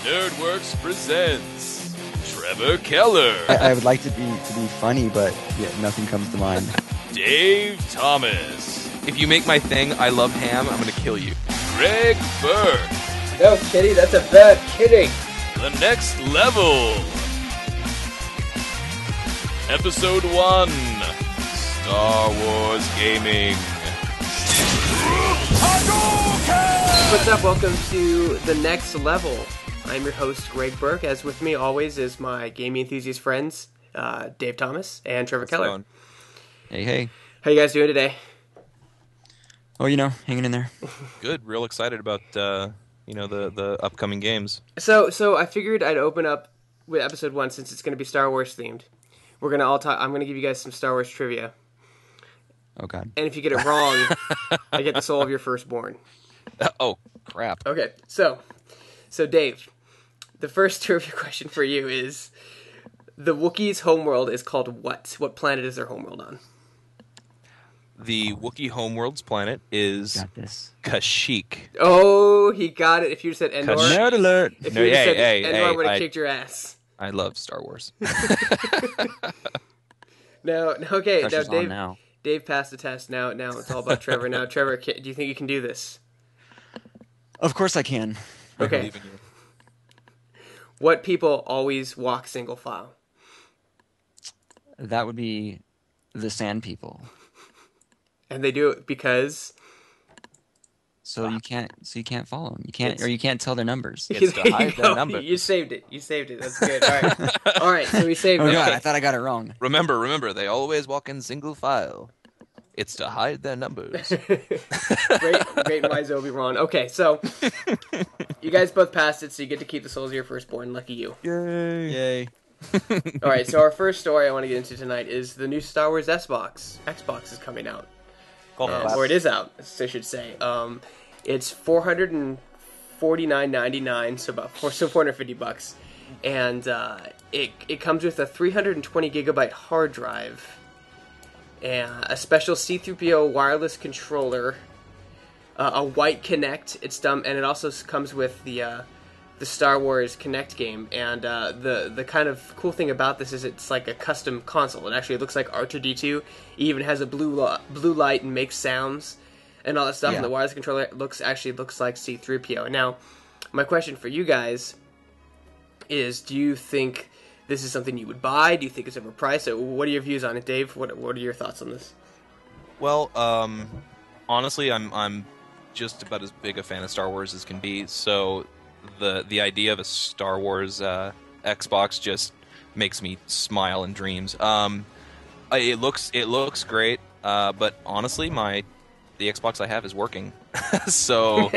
NerdWerkz presents Trevor Keller, I would like to be funny, but nothing comes to mind. Dave Thomas, If you make my thing, I love ham, I'm gonna kill you. Greg Burke, No, kitty, that's a bad kitty. The Next Level, Episode 1, Star Wars Gaming. What's up? Welcome to The Next Level. I'm your host, Greg Burke. As with me always is my gaming enthusiast friends, Dave Thomas and Trevor Keller. Hey. How you guys doing today? Oh, hanging in there. Good, real excited about the upcoming games. So I figured I'd open up with episode 1 since it's going to be Star Wars themed. We're going to all talk. I'm going to give you guys some Star Wars trivia. Oh, God. And if you get it wrong, I get the soul of your firstborn. Oh, crap. Okay, so Dave, the first trivia question for you is, the Wookiees' homeworld is called what? What planet is their homeworld on? The Wookiee homeworld's planet is Got this. Kashyyyk. Oh, he got it. If you said Endor, Nerd alert. if No, you said hey, Endor, hey, I would have I- kicked your ass. I love Star Wars. No, okay. Now, Pressure's on Dave, now. Dave passed the test. Now it's all about Trevor. Now, Trevor, do you think you can do this? Of course I can. I Okay. believe in you. What people always walk single file? That would be the Sand People. And they do it because So you can't follow them. You can't tell their numbers. It's to There you hide their go. numbers. You saved it. That's good. All right. All right. So we saved Oh it. God, Okay. I thought I got it wrong. Remember, they always walk in single file. It's to hide their numbers. Great and wise Obi-Wan. Okay, so you guys both passed it, so you get to keep the souls of your firstborn. Lucky you. Yay. All right, so our first story I want to get into tonight is the new Star Wars Xbox. Xbox is coming out, or it is out, I should say. It's $449.99, so about $450, and it comes with a 320 gigabyte hard drive, and a special C-3PO wireless controller, a white Kinect. It's dumb, and it also comes with the Star Wars Kinect game. And the kind of cool thing about this is it's like a custom console. It actually looks like R2-D2. It even has a blue light and makes sounds and all that stuff. Yeah. And the wireless controller looks like C-3PO. And now, my question for you guys is: do you think this is something you would buy? Do you think it's overpriced? What are your views on it, Dave? What are your thoughts on this? Well, honestly, I'm just about as big a fan of Star Wars as can be. So the idea of a Star Wars Xbox just makes me smile in dreams. It looks great, but honestly, the Xbox I have is working. So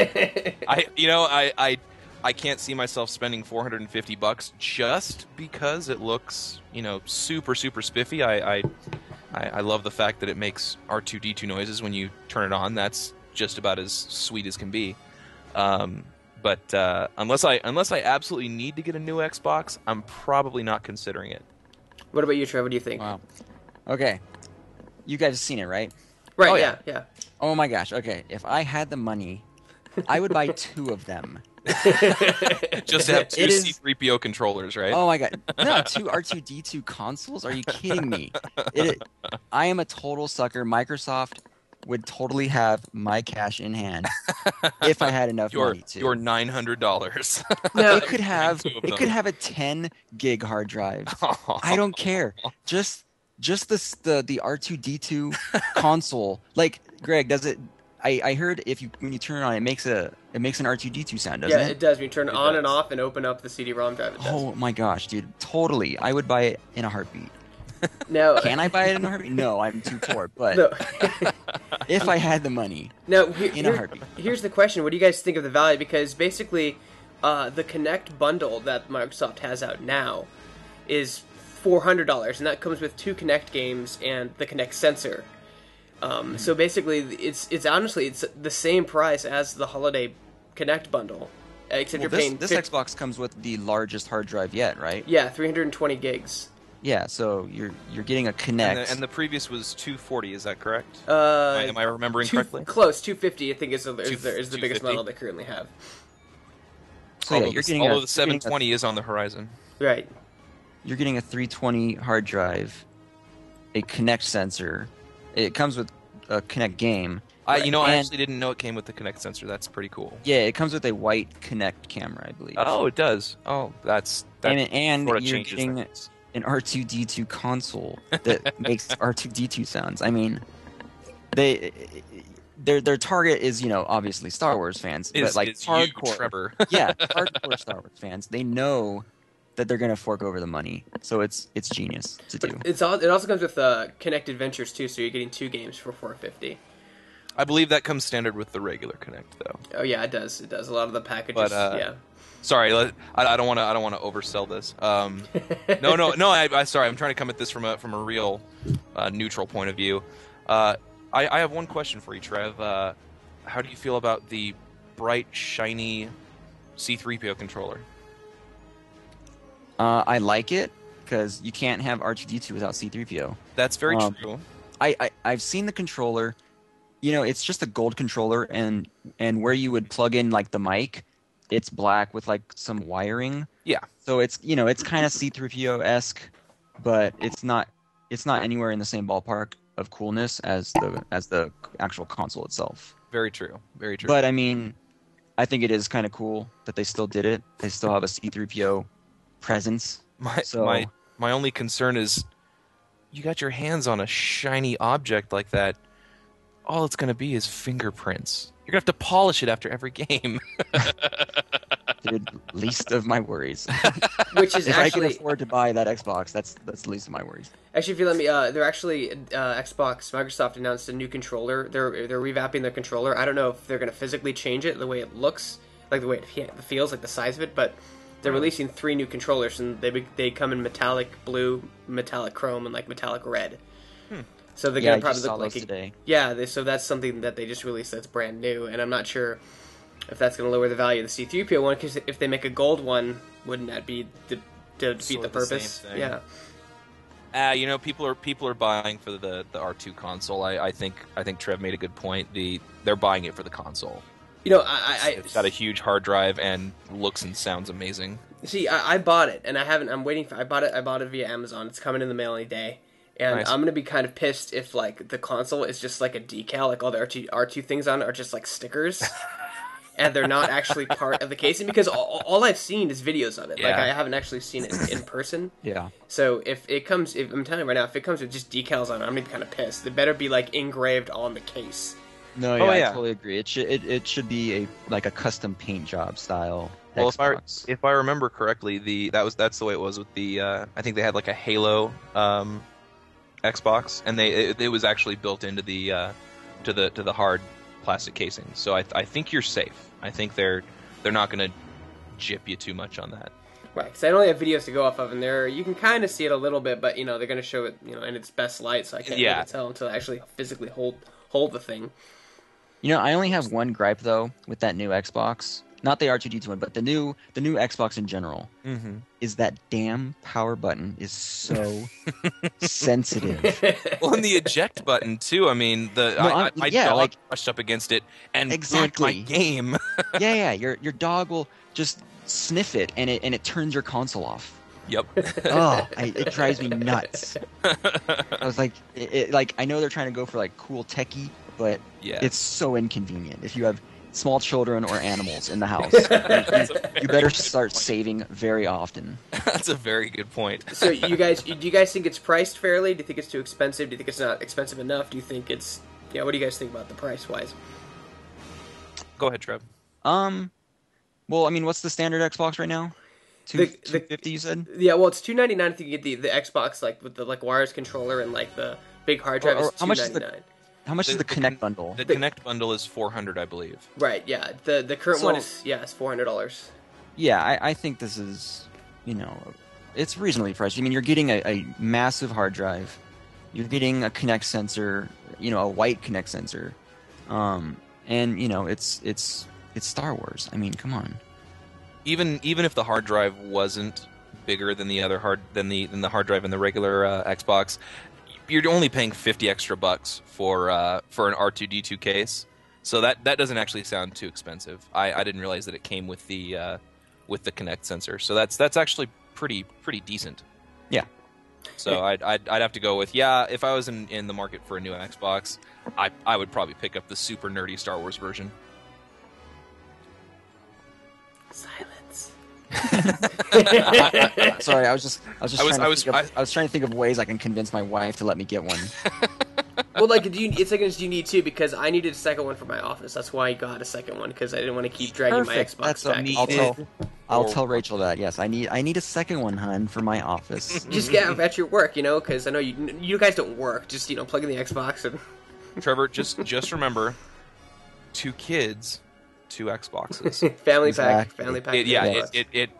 I can't see myself spending $450 just because it looks, super, super spiffy. I love the fact that it makes R2-D2 noises when you turn it on. That's just about as sweet as can be. But unless I absolutely need to get a new Xbox, I'm probably not considering it. What about you, Trevor? What do you think? Wow. Okay. You guys have seen it, right? Right, Oh, yeah. yeah. Oh my gosh. Okay. If I had the money, I would buy 2 of them. Just to have 2 It is- C-3PO controllers, right? Oh my God. No, 2 R2-D2 consoles? Are you kidding me? I am a total sucker. Microsoft would totally have my cash in hand if I had enough money to. Your $900. No, It could have 2 of it them. could have a 10 gig hard drive. I don't care. Just the R2-D2 console. Like, Greg, does it? I heard when you turn it on, it makes an R2-D2 sound, doesn't yeah, it does. When you turn it on does. and off and open up the CD-ROM drive, it does. Oh my gosh, dude! Totally, I would buy it in a heartbeat. Now, Can I buy it in a heartbeat? No, I'm too poor. But no. if I had the money, Now, in a heartbeat. here's the question: what do you guys think of the value? Because basically, the Kinect bundle that Microsoft has out now is $400, and that comes with 2 Kinect games and the Kinect sensor. So basically, it's honestly the same price as the holiday Kinect bundle, except well, you're paying this Xbox comes with the largest hard drive yet, right? Yeah, 320 gigs. Yeah, so you're getting a Kinect. And the previous was 240. Is that correct? Uh, Am I remembering correctly? Close, 250. I think is the biggest 250. model they currently have. So yeah, you're getting although the 720 is on the horizon. Right. You're getting a 320 hard drive, a Kinect sensor. It comes with a Kinect game. I And- actually didn't know it came with the Kinect sensor. That's pretty cool. Yeah, it comes with a white Kinect camera, I believe. Oh, it does. Oh, that and sort of you're changes getting things. an R2D2 console that makes R2D2 sounds. I mean, their target is obviously Star Wars fans, but like It's hardcore, you, Trevor. yeah, hardcore Star Wars fans. They know that they're gonna fork over the money, so it's genius to do. It also comes with Kinect Adventures too, so you're getting 2 games for $450. I believe that comes standard with the regular Kinect, though. Oh yeah, it does. It does. A lot of the packages. But, yeah. Sorry, I don't want to oversell this. No. I sorry. I'm trying to come at this from a real neutral point of view. I have one question for you, Trev. How do you feel about the bright, shiny C-3PO controller? I like it because you can't have R2D2 without C-3PO. That's very true. I've seen the controller. It's just a gold controller, and where you would plug in like the mic, it's black with like some wiring. Yeah. So it's it's kind of C-3PO-esque, but it's not anywhere in the same ballpark of coolness as the actual console itself. Very true. Very true. But I mean, I think it is kind of cool that they still did it. They still have a C-3PO presence. My only concern is you got your hands on a shiny object like that. All it's going to be is fingerprints. You're going to have to polish it after every game. Dude, least of my worries. Which is If actually I can afford to buy that Xbox, that's the least of my worries. Actually, if you let me, they're actually Microsoft announced a new controller. They're revamping their controller. I don't know if they're going to physically change it, the way it looks, like the way it feels, like the size of it. But they're releasing 3 new controllers, and they come in metallic blue, metallic chrome, and like metallic red. So they're going to probably look like today. so that's something that they just released that's brand new, and I'm not sure if that's going to lower the value of the C-3PO one, because if they make a gold one, wouldn't that be to defeat Sort the of the same purpose? thing. Yeah. People are buying for the R2 console. I think Trev made a good point. They're buying it for the console. It's got a huge hard drive and looks and sounds amazing. See, I bought it, and I haven't. I'm waiting for. I bought it via Amazon. It's coming in the mail any day, and Nice. I'm gonna be kind of pissed if like the console is just like a decal, like all the R2 things on it are just like stickers, and they're not actually part of the casing, because all I've seen is videos of it. Like Yeah. I haven't actually seen it in person. Yeah. So if I'm telling you right now, if it comes with just decals on it, I'm gonna be kind of pissed. It better be like engraved on the case. No, Oh, I yeah. totally agree. It should be a custom paint job style. Well, Xbox. if I remember correctly, that's the way it was with the. I think they had like a Halo Xbox, and it was actually built into the to the hard plastic casing. So I think you're safe. I think they're not going to jip you too much on that. Right, because I only have videos to go off of, and you can kind of see it a little bit, but they're going to show it in its best light, so I can't really tell until I actually physically hold the thing. I only have one gripe though with that new Xbox. Not the R2D2 one, but the new Xbox in general. Mm-hmm. Is that damn power button is so sensitive. Well, and the eject button too. I mean, my dog brushed up against it and ruined my game. Yeah. Your dog will just sniff it, and it turns your console off. Yep. It drives me nuts. I was like, I know they're trying to go for like cool techie, but it's so inconvenient. If you have small children or animals in the house, you better start saving very often. That's a very good point. So do you guys think it's priced fairly? Do you think it's too expensive? Do you think it's not expensive enough? Do you think it's what do you guys think about the price wise? Go ahead, Trev. Well, I mean, what's the standard Xbox right now? $250, you said? Yeah, well, it's $299 if you get the Xbox like with the wireless controller and like the big hard drive. Is $299. How much is the Kinect bundle? The Kinect bundle is $400, I believe. Right. Yeah. The current one is it's $400. Yeah, I think this is it's reasonably priced. I mean, you're getting a massive hard drive, you're getting a Kinect sensor, a white Kinect sensor, and it's Star Wars. I mean, come on. Even if the hard drive wasn't bigger than the hard drive in the regular Xbox, you're only paying $50 extra for an R2D2 case. So that doesn't actually sound too expensive. I didn't realize that it came with the with the Kinect sensor. So that's actually pretty decent. Yeah. So I'd have to go with, if I was in the market for a new Xbox, I would probably pick up the super nerdy Star Wars version. Silence. Sorry, I was trying to think of ways I can convince my wife to let me get one. Well, like, do you need two? Because I needed a second one for my office. That's why I got a second one, because I didn't want to keep dragging my Xbox That's back. I'll tell Rachel that. Yes, I need a second one, hun, for my office. Just get at your work, because I know you guys don't work. Just plug in the Xbox and. Trevor, just remember, 2 kids, 2 Xboxes. Family pack.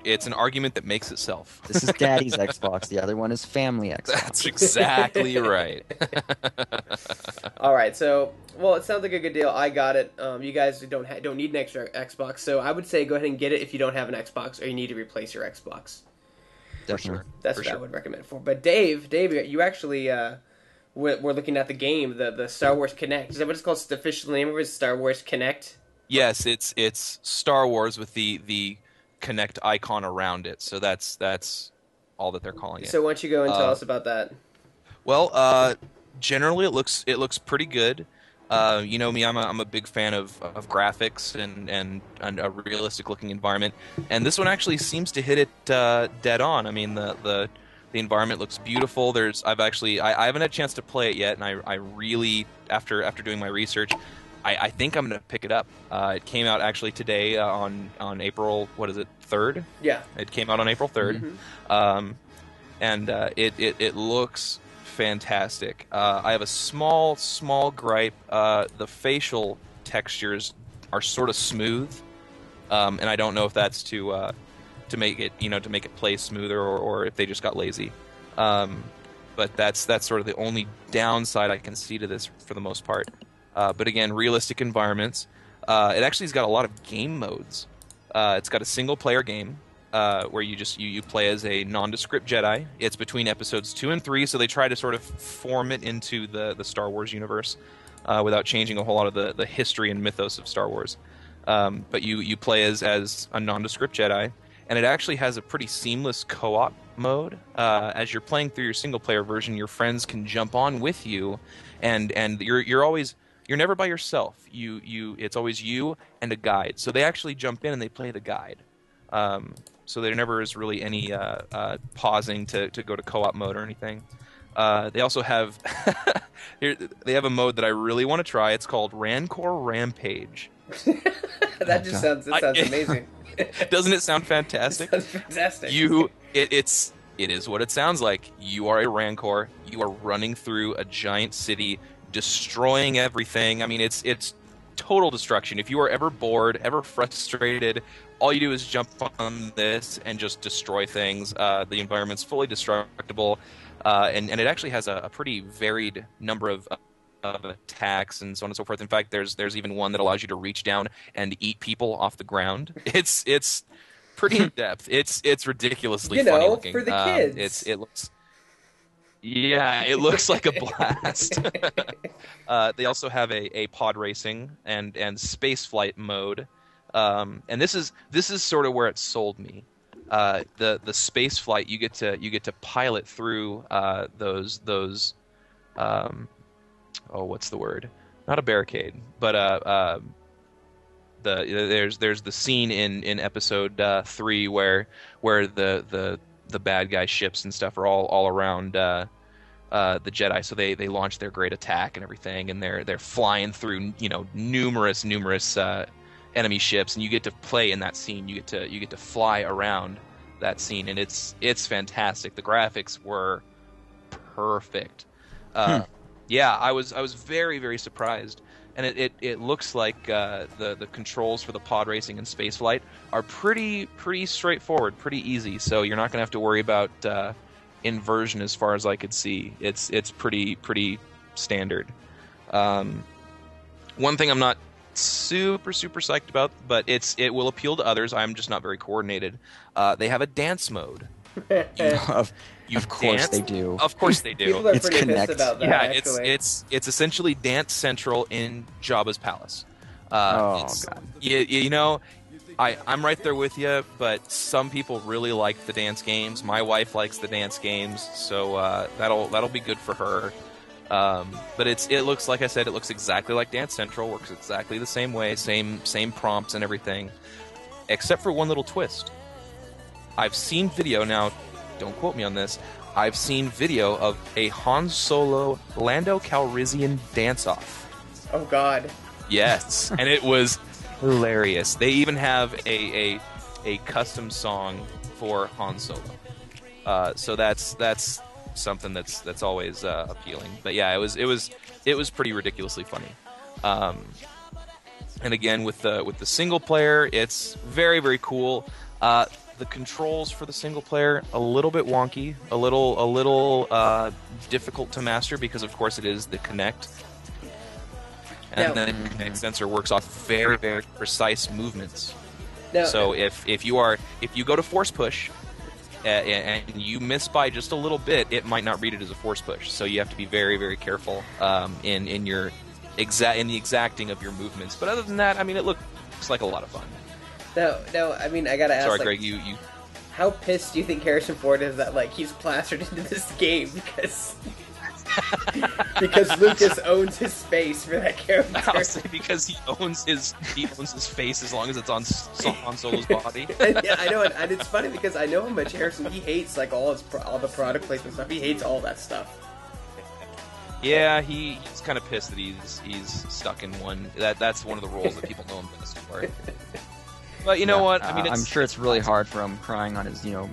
It's an argument that makes itself. This is Daddy's Xbox. The other one is Family Xbox. That's exactly right. All right, so it sounds like a good deal. I got it. You guys don't need an extra Xbox, so I would say go ahead and get it if you don't have an Xbox or you need to replace your Xbox. Definitely. That's what I would recommend for. But Dave, you actually we're looking at the game, the Star Wars Kinect. Is that what it's called? The official name of it is Star Wars Kinect? Yes, it's Star Wars with the Kinect icon around it. So that's all that they're calling it. So why don't you go and tell us about that? Well, generally it looks pretty good. You know me, I'm a big fan of graphics and a realistic looking environment, and this one actually seems to hit it dead on. I mean, the environment looks beautiful. I haven't had a chance to play it yet, and I really, after doing my research, I think I'm going to pick it up. It came out actually today on April, 3rd? Yeah. It came out on April 3rd. Mm-hmm. And it looks fantastic. I have a small gripe. The facial textures are sort of smooth, and I don't know if that's to make it play smoother or if they just got lazy. But that's sort of the only downside I can see to this for the most part. But again, realistic environments. It actually has got a lot of game modes. It's got a single-player game where you play as a nondescript Jedi. It's between episodes 2 and 3, so they try to sort of form it into the Star Wars universe without changing a whole lot of the history and mythos of Star Wars. But you play as a nondescript Jedi, and it actually has a pretty seamless co-op mode. As you're playing through your single-player version, your friends can jump on with you, and you're never by yourself. It's always you and a guide. So they actually jump in and they play the guide. So there never is really any pausing to go to co-op mode or anything. They also have they have a mode that I really want to try. It's called Rancor Rampage. That sounds amazing. Doesn't it sound fantastic? It sounds fantastic. It is what it sounds like. You are a Rancor. You are running through a giant city, destroying everything. I mean, it's total destruction. If you are ever bored, ever frustrated, all you do is jump on this and just destroy things. The environment's fully destructible, and it actually has a pretty varied number of attacks and so on and so forth. In fact, there's even one that allows you to reach down and eat people off the ground. It's pretty in depth. It's ridiculously funny looking. For the kids. It looks like a blast. They also have a pod racing and space flight mode, and this is sort of where it sold me. The space flight, you get to pilot through those what's the word? Not a barricade, but there's the scene in episode 3 where the bad guy ships and stuff are all around the Jedi, so they launch their great attack and everything, and they're flying through numerous enemy ships, and you get to play in that scene. You get to fly around that scene, and it's fantastic. The graphics were perfect. Yeah, I was very, very surprised. And it looks like the controls for the pod racing and spaceflight are pretty straightforward, pretty easy. So you're not going to have to worry about inversion as far as I could see. It's pretty standard. One thing I'm not super psyched about, but it will appeal to others. I'm just not very coordinated. They have a dance mode. Of course they do. Of course they do. People are pretty pissed about that. Yeah, it's essentially Dance Central in Jabba's palace. God. You know, I'm right there with you, but some people really like the dance games. My wife likes the dance games, so that'll be good for her. But it looks, like I said, it looks exactly like Dance Central. Works exactly the same way, same prompts and everything, except for one little twist. I've seen video now. Don't quote me on this. I've seen video of a Han Solo Lando Calrissian dance-off. Oh God. Yes, and it was hilarious. They even have a custom song for Han Solo. So that's something that's always appealing. But yeah, it was pretty ridiculously funny. And again, with the single player, it's very, very cool. The controls for the single player a little bit wonky, a little difficult to master because of course it is the Kinect. And then the Kinect sensor works off very, very precise movements. So if you go to force push and you miss by just a little bit, it might not read it as a force push. So you have to be very, very careful in the exacting of your movements. But other than that, I mean, it looks like a lot of fun. No, I mean, I gotta ask. Sorry, like, Greg, you. How pissed do you think Harrison Ford is that like he's plastered into this game because Lucas owns his space for that character? I'll say because he owns his face as long as it's on Han Solo's body. Yeah, I know, and it's funny because I know how much Harrison he hates like all the product placement stuff. He hates all that stuff. Yeah, he's kind of pissed that he's stuck in one. That's one of the roles that people know him best for. But you know what? I mean, I'm sure it's really hard for him crying on his, on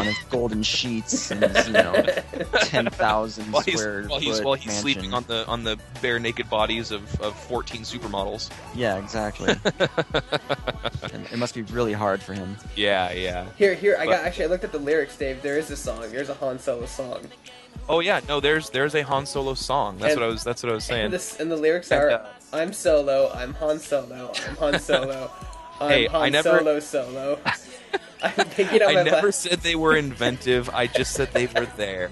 his golden sheets and his, 10,000 square foot while he's mansion. sleeping on the bare naked bodies of 14 supermodels. Yeah, exactly. It must be really hard for him. Yeah. Here, I looked at the lyrics, Dave. There is a song. There's a Han Solo song. Oh yeah, no, there's a Han Solo song. That's what I was saying. And the lyrics are, "I'm Solo, I'm Han Solo, I'm Han Solo." Solo. I'm thinking I never said they were inventive. I just said they were there.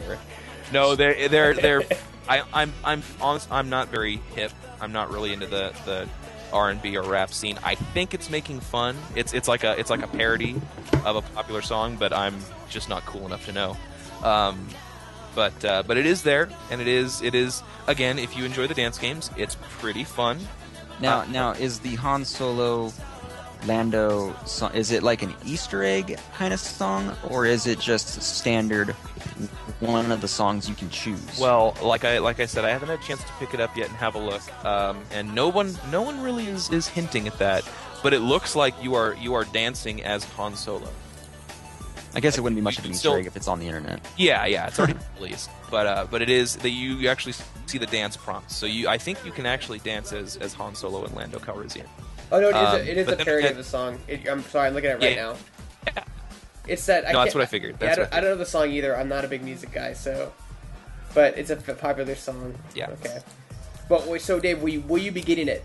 No, they're. I'm honest. I'm not very hip. I'm not really into the R&B or rap scene. I think it's making fun. It's like a parody of a popular song, but I'm just not cool enough to know. But it is there, and it is again. If you enjoy the dance games, it's pretty fun. Now is the Han Solo Lando song, is it like an Easter egg kind of song, or is it just standard one of the songs you can choose? Well, like I said, I haven't had a chance to pick it up yet and have a look, and no one really is hinting at that. But it looks like you are dancing as Han Solo. I guess it wouldn't be much of an Easter egg if it's on the internet. Yeah, it's already released. But it is that you actually see the dance prompts. So I think you can actually dance as Han Solo and Lando Calrissian. Oh no, it is a parody of the song. I'm sorry, I'm looking at it right now. Yeah. It's that. That's what I figured. I don't know the song either. I'm not a big music guy, so. But it's a popular song. Yeah. Okay. But so Dave, will you be getting it?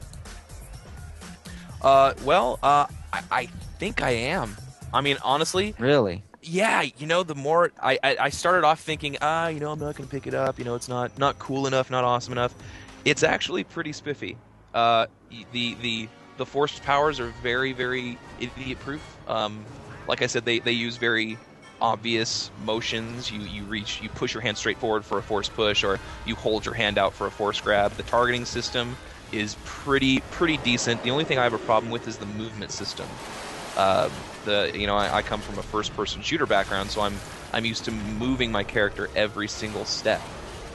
I think I am. I mean, honestly. Really? Yeah, the more I started off thinking, I'm not going to pick it up. It's not cool enough, not awesome enough. It's actually pretty spiffy. The forced powers are very, very idiot-proof. Like I said, they use very obvious motions. You push your hand straight forward for a force push, or you hold your hand out for a force grab. The targeting system is pretty decent. The only thing I have a problem with is the movement system. I come from a first-person shooter background, so I'm used to moving my character every single step,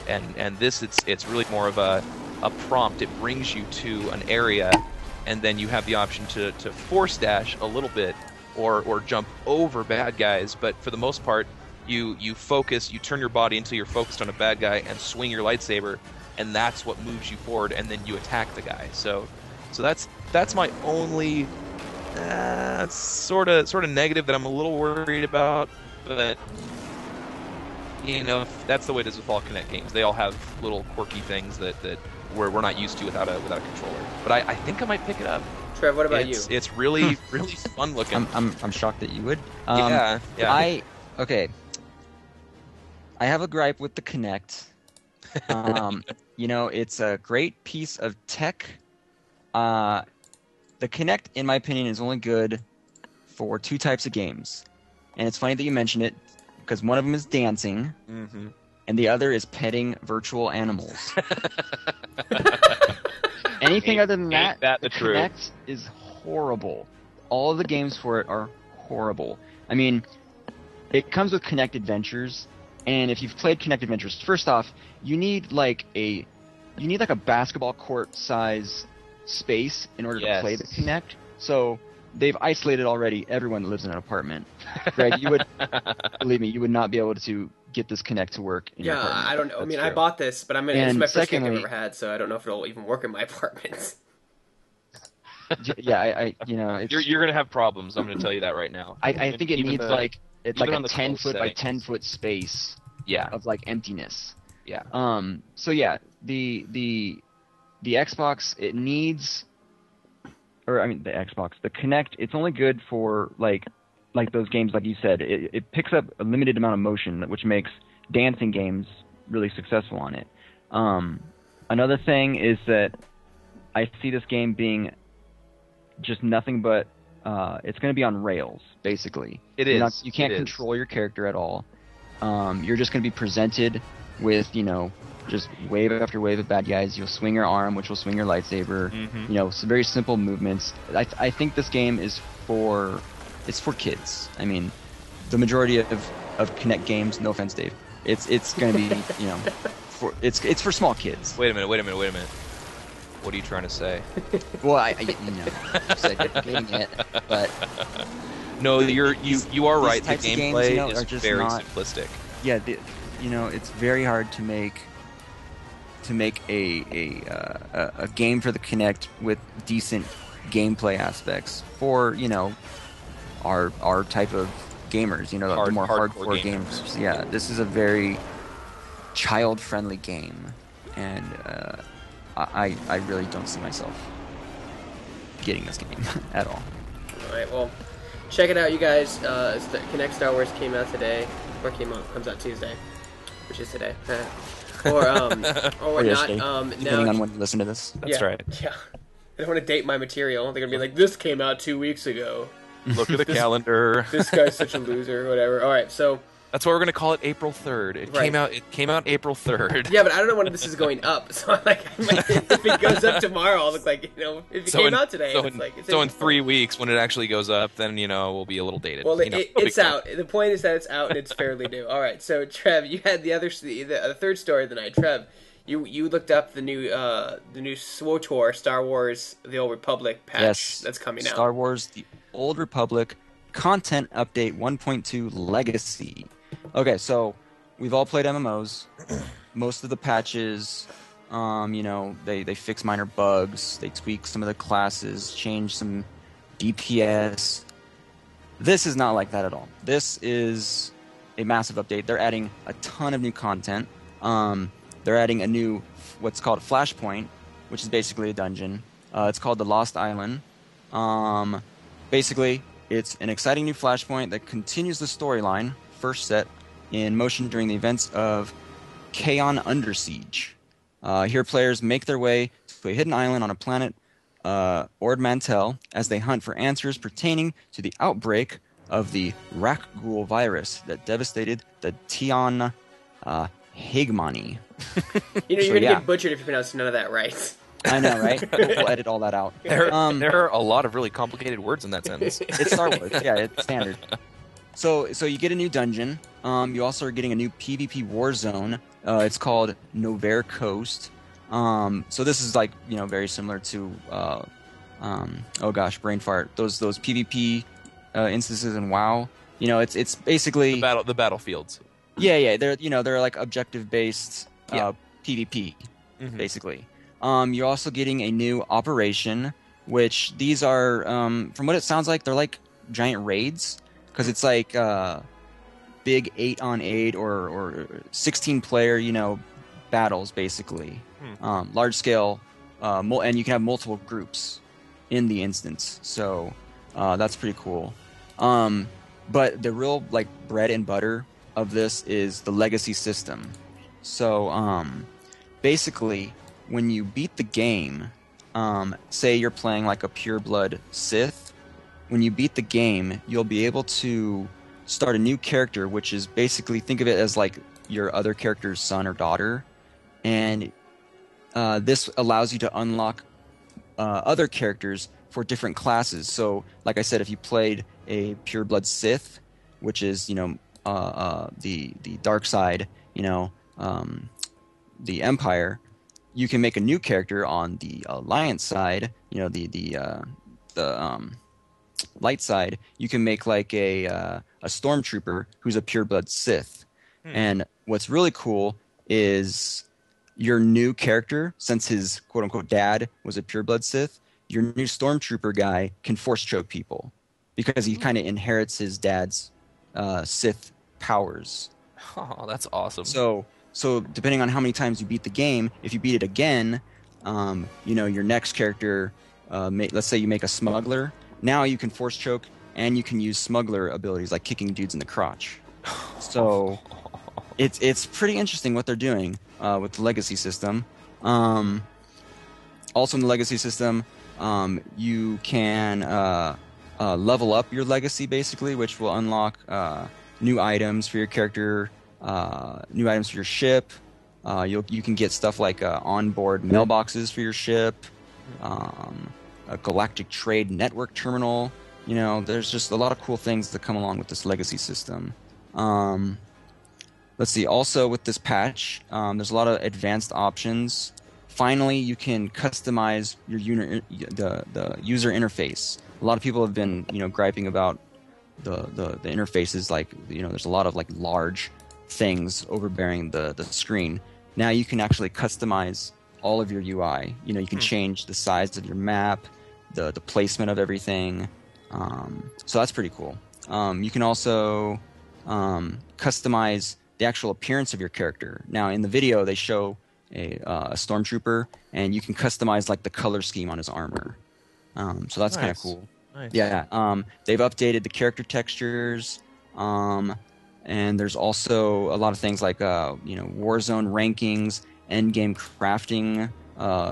and this it's really more of a prompt. It brings you to an area, and then you have the option to force dash a little bit or jump over bad guys. But for the most part, you focus, you turn your body until you're focused on a bad guy and swing your lightsaber, and that's what moves you forward, and then you attack the guy. So that's my only sort of negative that I'm a little worried about. But that's the way it is with all Kinect games. They all have little quirky things that we're not used to without a controller. But I think I might pick it up. Trev, what about you? It's really really fun looking. I'm shocked that you would. Yeah. I have a gripe with the Kinect. It's a great piece of tech. The Kinect, in my opinion, is only good for 2 types of games. And it's funny that you mention it, because one of them is dancing, and the other is petting virtual animals. Anything other than that, the truth? Kinect is horrible. All of the games for it are horrible. I mean, it comes with Kinect Adventures, and if you've played Kinect Adventures, first off, you need like a basketball court size space in order to play the Kinect. So they've isolated already everyone that lives in an apartment. Greg, you would believe me, you would not be able to get this Kinect to work in your apartment. I don't know. That's I mean, true. I bought this, but it's my first game I've secondly- ever had, so I don't know if it'll even work in my apartment. Yeah, it's, You're gonna have problems. I'm gonna tell you that right now. I think it Even needs it's like even a on the 10-foot by setting. 10-foot space Yeah, of like emptiness. yeah. So yeah, the Xbox, it needs, or I mean the Xbox, the Kinect, it's only good for like those games like you said. It picks up a limited amount of motion, which makes dancing games really successful on it. Another thing is that I see this game being just nothing but it's going to be on rails, basically. You can't control your character at all. You're just going to be presented with, just wave after wave of bad guys. You'll swing your arm, which will swing your lightsaber. Some very simple movements. I think this game is for kids. I mean, the majority of Kinect games, no offense, Dave, it's going to be, it's for small kids. Wait a minute. What are you trying to say? Well, I said getting it, but No, you are right. The types of games, gameplay are is just very not- simplistic. yeah, it's very hard to make a game for the Kinect with decent gameplay aspects for our type of gamers. The more hardcore gamers. Yeah, this is a very child-friendly game, and I really don't see myself getting this game at all. Alright, well, check it out, you guys. Kinect Star Wars came out today, or comes out Tuesday, which is today. or whatnot. yesterday, Now, depending on when you listen to this. That's right. Yeah. I don't want to date my material. They're going to be like, this came out 2 weeks ago. Look at the calendar. This guy's such a loser, or whatever. Alright, so... That's why we're gonna call it April 3rd. It came out April 3rd. Yeah, but I don't know when this is going up, so I'm like, if it goes up tomorrow, I'll look like, if it came out today, So in 3 weeks, when it actually goes up, then we'll be a little dated. Well, it's out. The point is that it's out and it's fairly new. All right, so Trev, you had the third story of the night. Trev, you looked up the new SWTOR Star Wars: The Old Republic patch that's coming out. Star Wars: The Old Republic Content Update 1.2 Legacy. Okay, so we've all played MMOs. Most of the patches, they fix minor bugs, they tweak some of the classes, change some DPS. This is not like that at all. This is a massive update. They're adding a ton of new content. They're adding a new, what's called a Flashpoint, which is basically a dungeon. It's called the Lost Island. Basically, it's an exciting new Flashpoint that continues the storyline, first set in motion during the events of Kaon Under Siege. Here players make their way to a hidden island on a planet, Ord Mantell, as they hunt for answers pertaining to the outbreak of the Rakghoul virus that devastated the Tian hegemony. You're going to get butchered if you pronounce none of that right. I know, right? We'll edit all that out. There are a lot of really complicated words in that sentence. It's Star Wars. Yeah, it's standard. So you get a new dungeon. You also are getting a new PvP war zone. It's called Nover Coast. So this is like very similar to oh gosh, brain fart. Those PvP instances in WoW. It's basically the battlefields. Yeah. They're like objective based PvP basically. You're also getting a new operation, which these are from what it sounds like they're like giant raids. Because it's like big 8-on-8 or 16-player, battles, basically. Large scale, and you can have multiple groups in the instance. So that's pretty cool. But the real bread and butter of this is the legacy system. So basically, when you beat the game, say you're playing like a pure blood Sith, when you beat the game, you'll be able to start a new character, which is basically, think of it as like your other character's son or daughter, and this allows you to unlock other characters for different classes. So, like I said, if you played a pureblood Sith, which is the dark side, the Empire, you can make a new character on the Alliance side. The light side. You can make like a stormtrooper who's a pureblood Sith. And what's really cool is your new character, since his quote-unquote dad was a pureblood Sith, your new stormtrooper guy can force choke people because he kind of inherits his dad's Sith powers. Oh, that's awesome. So depending on how many times you beat the game, if you beat it again, your next character, let's say you make a smuggler, now you can force choke and you can use smuggler abilities like kicking dudes in the crotch. So it's pretty interesting what they're doing with the legacy system. Also in the legacy system, you can level up your legacy basically, which will unlock new items for your character, new items for your ship. You can get stuff like onboard mailboxes for your ship, a galactic trade network terminal. There's just a lot of cool things that come along with this legacy system. Let's see. Also, with this patch, there's a lot of advanced options. Finally, you can customize your the user interface. A lot of people have been, griping about the interfaces. Like, there's a lot of like large things overbearing the screen. Now you can actually customize all of your UI. You can change the size of your map, the placement of everything. So that's pretty cool. You can also customize the actual appearance of your character. Now in the video they show a stormtrooper, and you can customize like the color scheme on his armor. So that's kind of cool. Nice. Yeah. They've updated the character textures. And there's also a lot of things like Warzone rankings, endgame crafting,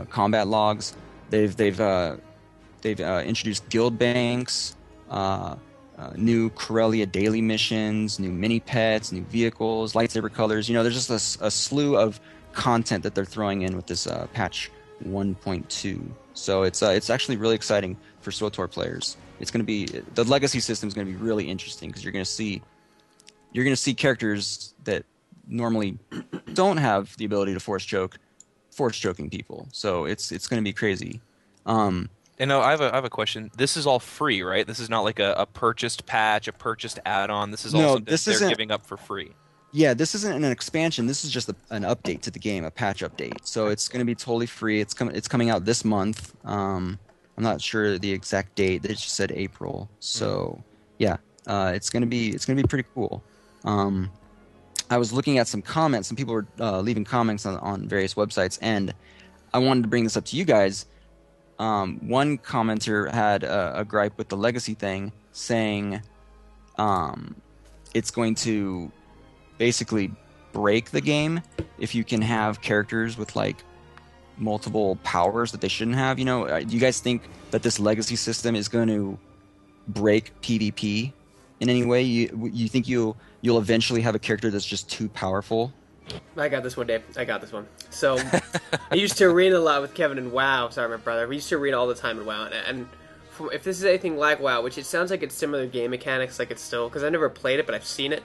combat logs. They've introduced guild banks, new Corellia daily missions, new mini pets, new vehicles, lightsaber colors. There's just a slew of content that they're throwing in with this patch 1.2. So it's actually really exciting for SWTOR players. It's going to be, the legacy system is going to be really interesting because you're going to see characters that normally don't have the ability to force choking people. So it's going to be crazy. And no, I have a question. This is all free, right? This is not like a purchased patch, a purchased add-on. This is all something they're giving up for free. Yeah, this isn't an expansion. This is just an update to the game, a patch update. So it's going to be totally free. It's coming out this month. I'm not sure the exact date. They just said April. So yeah, it's going to be pretty cool. I was looking at some comments. Some people were leaving comments on various websites, and I wanted to bring this up to you guys. One commenter had a gripe with the legacy thing, saying it's going to basically break the game if you can have characters with like multiple powers that they shouldn't have. Do you guys think that this legacy system is going to break PvP in any way? You think you'll eventually have a character that's just too powerful? I got this one, Dave. I got this one. So, I used to arena a lot with Kevin in WoW. Sorry, my brother. We used to arena all the time in WoW. And if this is anything like WoW, which it sounds like it's similar game mechanics, like it's still... Because I never played it, but I've seen it.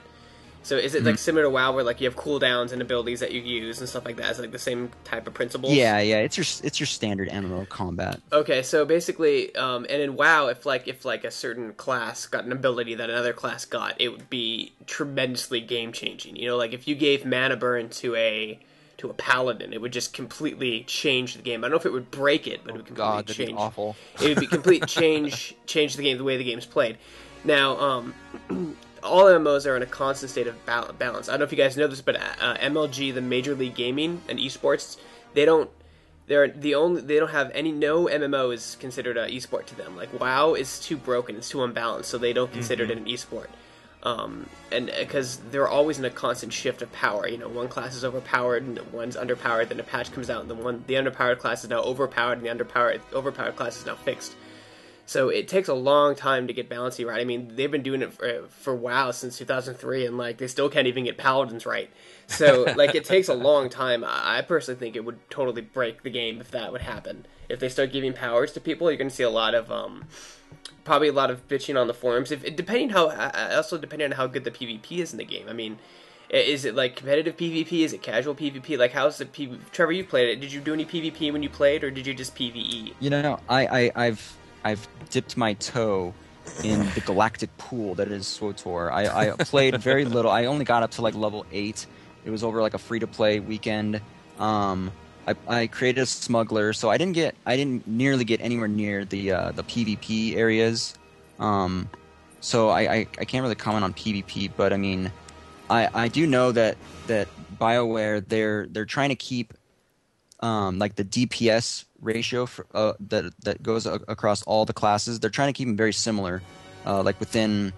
So is it like similar to WoW, where like you have cooldowns and abilities that you use and stuff like that? Is it like the same type of principles? Yeah. It's your standard MMO combat. Okay, so basically, and in WoW, if a certain class got an ability that another class got, it would be tremendously game changing. Like if you gave mana burn to a paladin, it would just completely change the game. I don't know if it would break it, but it would completely change. That'd be awful. It would be complete change the game, the way the game's played. Now, all MMOs are in a constant state of balance. I don't know if you guys know this, but MLG, the Major League Gaming and esports, no MMO is considered an esport to them. Like WoW is too broken, it's too unbalanced, so they don't consider it an esport. And because they're always in a constant shift of power. One class is overpowered and one's underpowered, then a patch comes out and the underpowered class is now overpowered and the overpowered class is now fixed. So it takes a long time to get balancing right. I mean, they've been doing it for WoW since 2003, and like they still can't even get paladins right. So like it takes a long time. I personally think it would totally break the game if that would happen. If they start giving powers to people, you're going to see a lot of probably a lot of bitching on the forums. Depending on how good the PvP is in the game. I mean, is it like competitive PvP? Is it casual PvP? Like how's the PvP? Trevor, you played it. Did you do any PvP when you played, or did you just PvE? You know, I've dipped my toe in the galactic pool that is SWTOR. I played very little. I only got up to like level 8. It was over like a free-to-play weekend. I created a smuggler, so I didn't nearly get anywhere near the PvP areas. So I can't really comment on PvP, but I mean, I do know that BioWare they're trying to keep like the DPS ratio for, that goes across all the classes. They're trying to keep them very similar, like within,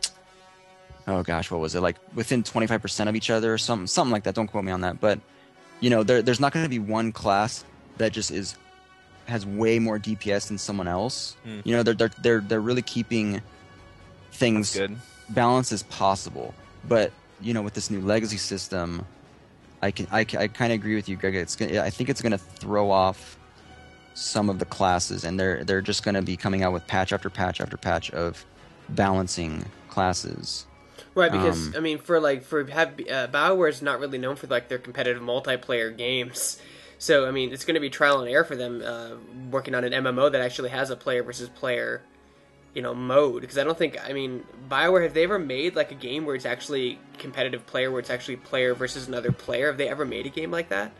oh gosh, what was it, like within 25% of each other or something like that. Don't quote me on that, but you know, there's not going to be one class that just has way more DPS than someone else. You know, they're really keeping things balanced as possible. But you know, with this new legacy system, I kind of agree with you, Greg. I think it's going to throw off some of the classes, and they're just going to be coming out with patch after patch after patch of balancing classes. Right, because I mean, BioWare is not really known for like their competitive multiplayer games. So I mean, it's going to be trial and error for them working on an MMO that actually has a player versus player, you know, mode. Because I don't think, I mean, BioWare, have they ever made like a game where it's actually competitive player, where it's actually player versus another player? Have they ever made a game like that?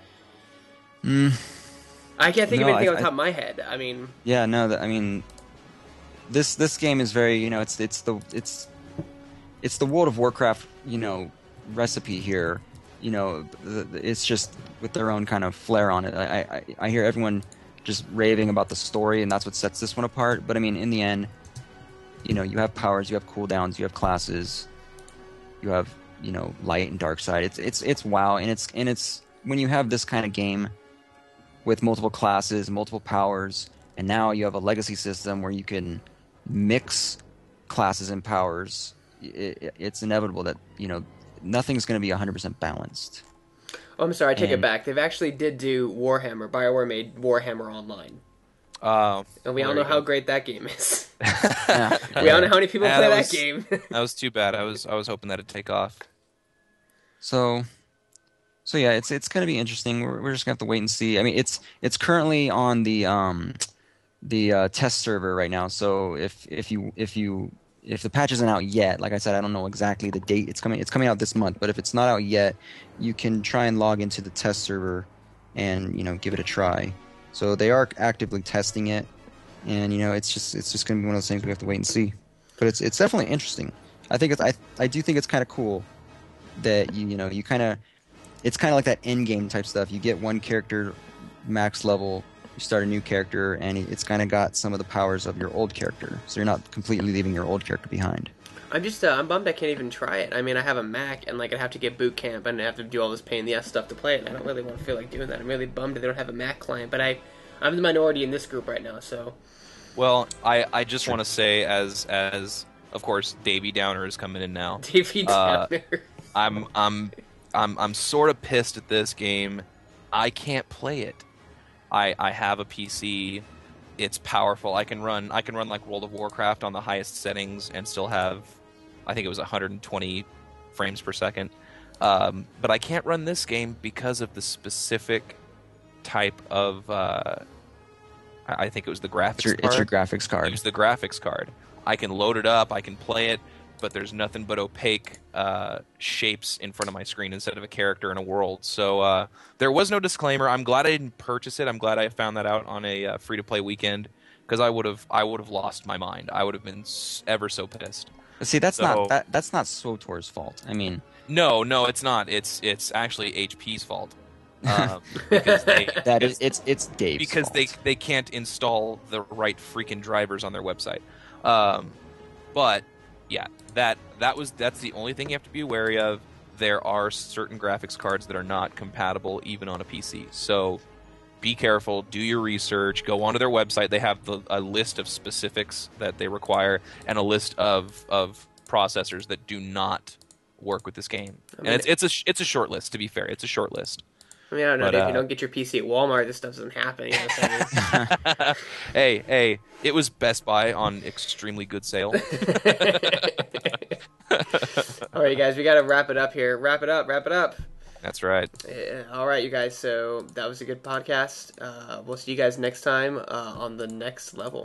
I can't think of anything on top of my head. I mean, yeah, no, I mean, this game is very, you know, it's the World of Warcraft, you know, recipe here. You know, it's just with their own kind of flair on it. I hear everyone just raving about the story, and that's what sets this one apart. But I mean, in the end, you know, you have powers, you have cooldowns, you have classes, you have, you know, light and dark side. It's WoW, and it's when you have this kind of game with multiple classes, multiple powers, and now you have a legacy system where you can mix classes and powers. It's inevitable that, you know, nothing's going to be 100% balanced. Oh, I'm sorry, I take it back. They've actually did do Warhammer. BioWare made Warhammer Online. And we all know how great that game is. We all know how many people play that game. That was too bad. I was hoping that it'd take off. So yeah, it's going to be interesting. We're just going to have to wait and see. I mean, it's currently on the test server right now. So if the patch isn't out yet, like I said, I don't know exactly the date. It's coming out this month, but if it's not out yet, you can try and log into the test server and, you know, give it a try. So they are actively testing it, and, you know, it's just going to be one of those things we have to wait and see. But it's definitely interesting. I do think it's kind of cool that you kind of, it's kind of like that end game type stuff. You get one character max level, you start a new character, and it's kind of got some of the powers of your old character, so you're not completely leaving your old character behind. I'm bummed I can't even try it. I mean, I have a Mac, and like I'd have to get boot camp, and I have to do all this pain in the ass stuff to play it, and I don't really want to feel like doing that. I'm really bummed that they don't have a Mac client, but I'm the minority in this group right now, so. Well, I just want to say, as of course Davey Downer is coming in now. Davey Downer. I'm sort of pissed at this game. I can't play it. I have a PC. It's powerful. I can run like World of Warcraft on the highest settings and still have, I think it was 120 frames per second. But I can't run this game because of the specific type of. I think it was the graphics card. It's your graphics card. It was the graphics card. I can load it up. I can play it. But there's nothing but opaque shapes in front of my screen instead of a character in a world. So there was no disclaimer. I'm glad I didn't purchase it. I'm glad I found that out on a free-to-play weekend, because I would have lost my mind. I would have been ever so pissed. See, that's not SWTOR's fault. I mean, no, it's not. It's actually HP's fault. Because it's Dave's because fault. they can't install the right freaking drivers on their website. But yeah, that's the only thing you have to be wary of. There are certain graphics cards that are not compatible even on a PC. So be careful, do your research, go onto their website. They have a list of specifics that they require and a list of processors that do not work with this game. And it's a short list, to be fair. It's a short list. I mean, I don't know, if you don't get your PC at Walmart, this stuff doesn't happen. You know what I mean? Hey, it was Best Buy on extremely good sale. All right, you guys, we got to wrap it up here. Wrap it up. That's right. All right, you guys, so that was a good podcast. We'll see you guys next time on the next level.